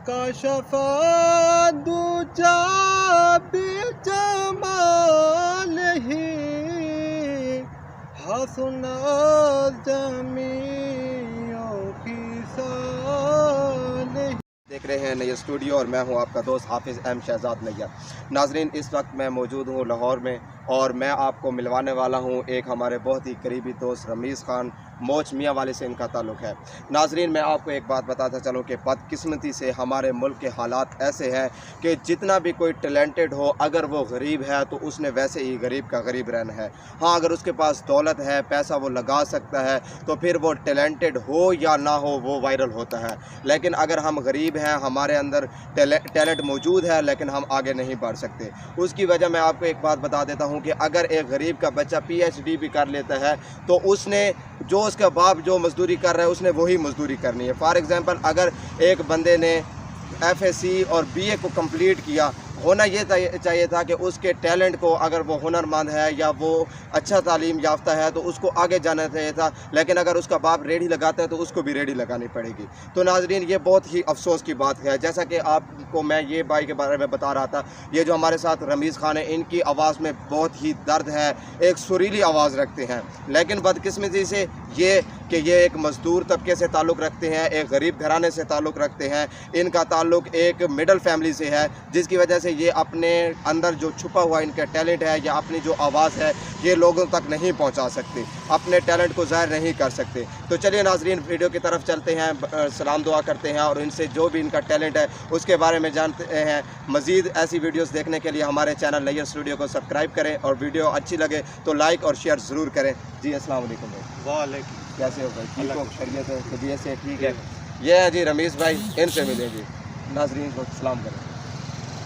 کاشف دجا بجمالہ حسن جمیع خصالہ۔ دیکھ رہے ہیں نیئر اسٹوڈیو اور میں ہوں آپ کا دوست حافظ ایم شہزاد نیّر۔ ناظرین، اس وقت میں موجود ہوں لاہور میں اور میں آپ کو ملوانے والا ہوں ایک ہمارے بہت ہی قریبی دوست رمیز خان موچ میاں والے سے ان کا تعلق ہے۔ ناظرین، میں آپ کو ایک بات بتاتا چلوں کہ بدقسمتی سے ہمارے ملک کے حالات ایسے ہیں کہ جتنا بھی کوئی ٹیلنٹڈ ہو، اگر وہ غریب ہے تو اس نے ویسے ہی غریب کا غریب رہنا ہے۔ ہاں، اگر اس کے پاس دولت ہے، پیسہ وہ لگا سکتا ہے تو پھر وہ ٹیلنٹڈ ہو یا نہ ہو وہ وائرل ہوتا ہے۔ لیکن اگر ہم غریب ہیں، ہمارے اندر ٹیلنٹ موجود ہے لیکن ہم آگے نہیں بڑھ سکتے، اس کی وجہ میں آپ کو ایک بات بتا دیتا ہوں کہ اگر ایک غریب کا بچہ پی ایچ ڈی بھی کر لیتا ہے تو اس نے جو اس کا باپ جو مزدوری کر رہا ہے اس نے وہی مزدوری کرنی ہے۔ فار ایگزامپل، اگر ایک بندے نے ایف اے سی اور بی اے کو کمپلیٹ کیا، ہونا یہ چاہیے تھا کہ اس کے ٹیلنٹ کو، اگر وہ ہنر مند ہے یا وہ اچھا تعلیم یافتہ ہے تو اس کو آگے جانا چاہیے تھا، لیکن اگر اس کا باپ ریڑھی لگاتا ہے تو اس کو بھی ریڑھی لگانی پڑے گی۔ تو ناظرین، یہ بہت ہی افسوس کی بات ہے۔ جیسا کہ آپ کو میں یہ بھائی کے بارے میں بتا رہا تھا، یہ جو ہمارے ساتھ رمیز خان ہیں، ان کی آواز میں بہت ہی درد ہے، ایک سریلی آواز رکھتے ہیں، لیکن بدقسمتی سے یہ کہ یہ ایک مزدور طبقے سے تعلق رکھتے ہیں، ایک غریب گھرانے سے تعلق رکھتے ہیں، ان کا تعلق ایک مڈل فیملی سے ہے، جس کی وجہ سے یہ اپنے اندر جو چھپا ہوا ان کا ٹیلنٹ ہے یا اپنی جو آواز ہے یہ لوگوں تک نہیں پہنچا سکتے، اپنے ٹیلنٹ کو ظاہر نہیں کر سکتے۔ تو چلیے ناظرین، ویڈیو کی طرف چلتے ہیں، سلام دعا کرتے ہیں اور ان سے جو بھی ان کا ٹیلنٹ ہے اس کے بارے میں جانتے ہیں۔ مزید ایسی ویڈیوز دیکھنے کے لیے ہمارے چینل نیّر اسٹوڈیو کو سبسکرائب کریں اور ویڈیو اچھی لگے تو لائک اور شیئر ضرور کریں۔ جی السلام علیکم بھائی۔ وعلیکم۔ کیسے ہو بھائی؟ ٹھیک ہو؟ خیریت ہے؟ طبیعت سے ٹھیک ہے؟ یہ ہے جی رمیز بھائی، ان سے ملیں جی، ناظرین کو سلام کریں۔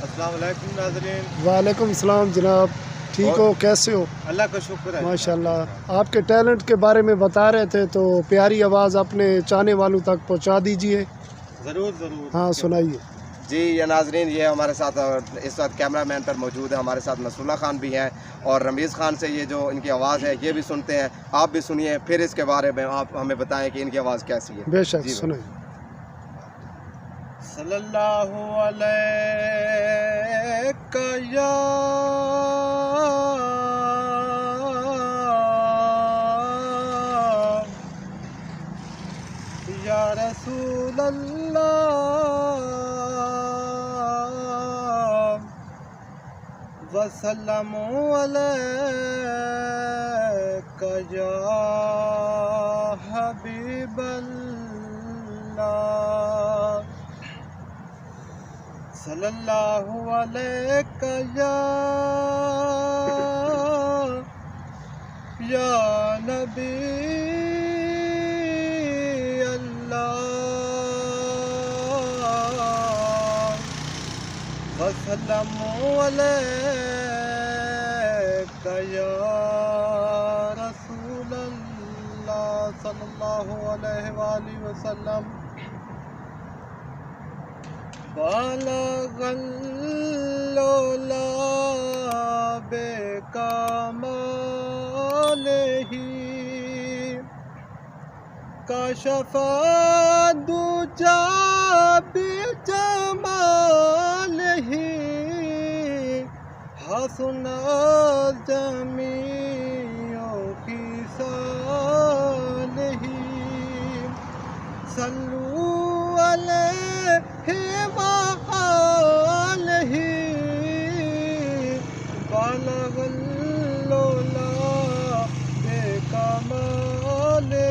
السلام علیکم ناظرین۔ وعلیکم السلام جناب، ٹھیک ہو؟ کیسے ہو؟ اللہ کا شکر ہے ماشاءاللہ۔ آپ کے ٹیلنٹ کے بارے میں بتا رہے تھے تو پیاری آواز اپنے چاہنے والوں تک پہنچا دیجئے۔ ضرور ضرور۔ ہاں سنائیے۔ جی یہ ناظرین، یہ ہمارے ساتھ اس وقت کیمرہ مین پر موجود ہے، ہمارے ساتھ نصر اللہ خان بھی ہیں اور رمیز خان سے یہ جو ان کی آواز ہے یہ بھی سنتے ہیں، آپ بھی سنیے، پھر اس کے بارے میں آپ ہمیں بتائیں کہ ان کی آواز کیسی ہے۔ بے شک جی سنائیے۔ صلی اللہ علیہ یا رسول اللہ وسلم علیک یا حبیب اللہ صلی اللہ علیک یا نبی وسلم علیک یا رسول اللہ صلی اللہ علیہ وآلہ وسلم بالغ العلا بکمالہ کاشف دجا بجمالہ حسن جمیع خصالہ صلو علیہ وآلہ بالغ العلا بکمالہ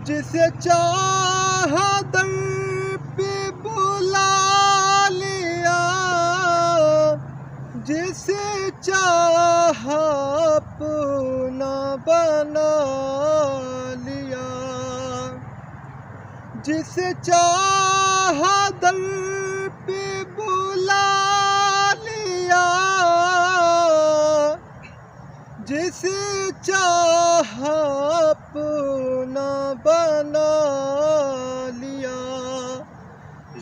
جسے چاہا در پہ بلا لیا، جسے چاہا اپنا بنا لیا، جسے چاہا در پہ بلا لیا، جسے چاہا اپنا بنا لیا۔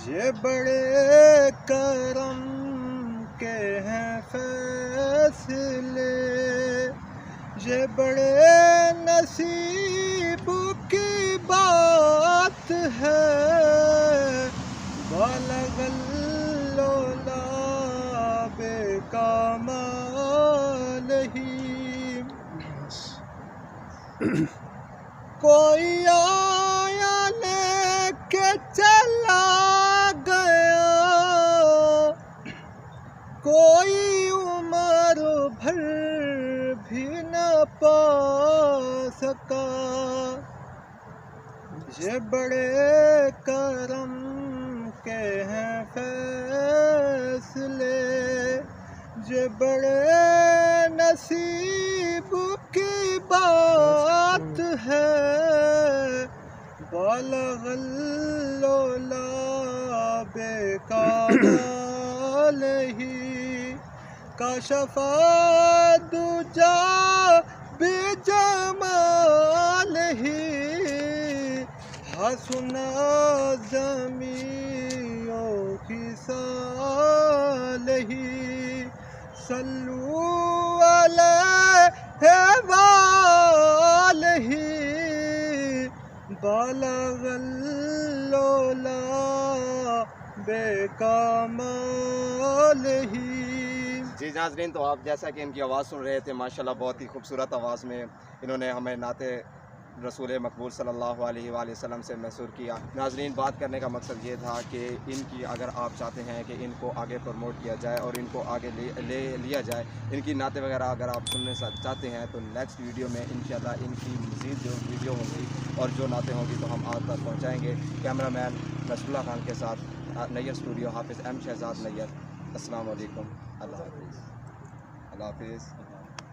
یہ بڑے کرم کے ہیں فیصلے، یہ بڑے نصیب کی بات ہے بالغ اللولا بے کمال ہی کوئی آیا لے کے چلا گیا کوئی عمر بھر بھی نہ پا سکا یہ بڑے کرم کے ہیں فیصلے یہ بڑے نصیب کی بات ہے بالغ اللولا بے کمال ہی کشف دجا بجمال ہی حسنا زمیوں کی سال ہی صلو علیہ وآلہ بالغ اللولا بے کمال ہی. جی ناظرین، تو آپ جیسا کہ ان کی آواز سن رہے تھے، ماشاءاللہ بہت ہی خوبصورت آواز میں انہوں نے ہمیں نعت رسول مقبول صلی اللہ علیہ وآلہ وسلم سے محصور کیا. ناظرین، بات کرنے کا مقصد یہ تھا کہ ان کی اگر آپ چاہتے ہیں کہ ان کو آگے پروموٹ کیا جائے اور ان کو آگے لیا جائے، ان کی نعتیں وغیرہ اگر آپ سننے چاہتے ہیں تو نیکسٹ ویڈیو میں انشاءاللہ ان کی مزید جو ویڈیو ہوں گی اور جو نعتیں ہوں گی تو ہم آپ تک پہنچائیں گے. کیمرہ مین رسول اللہ خان کے ساتھ نیّر اسٹوڈیو، حافظ ایم شہزاد نیّر. السلام علیکم. اللہ حافظ. اللہ حافظ.